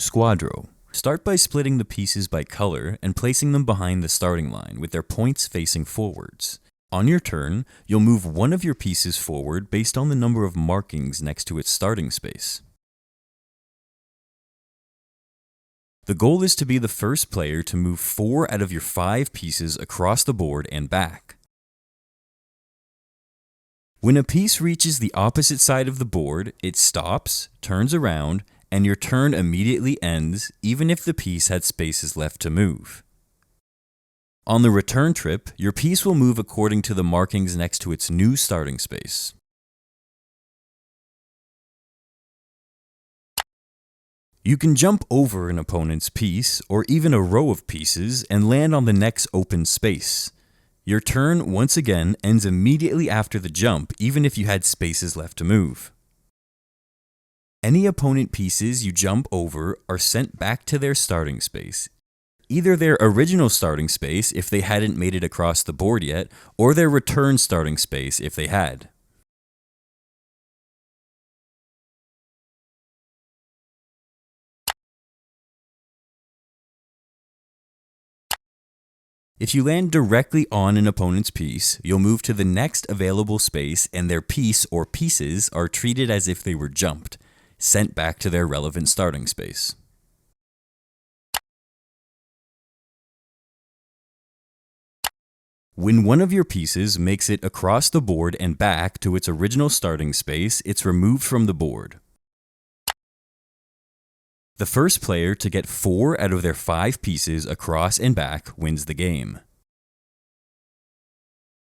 Squadro. Start by splitting the pieces by color and placing them behind the starting line with their points facing forwards. On your turn, you'll move one of your pieces forward based on the number of markings next to its starting space. The goal is to be the first player to move 4 out of your 5 pieces across the board and back. When a piece reaches the opposite side of the board, it stops, turns around, and your turn immediately ends, even if the piece had spaces left to move. On the return trip, your piece will move according to the markings next to its new starting space. You can jump over an opponent's piece, or even a row of pieces, and land on the next open space. Your turn, once again, ends immediately after the jump, even if you had spaces left to move. Any opponent pieces you jump over are sent back to their starting space, either their original starting space if they hadn't made it across the board yet, or their return starting space if they had. If you land directly on an opponent's piece, you'll move to the next available space and their piece or pieces are treated as if they were jumped, sent back to their relevant starting space. When one of your pieces makes it across the board and back to its original starting space, it's removed from the board. The first player to get 4 out of their 5 pieces across and back wins the game.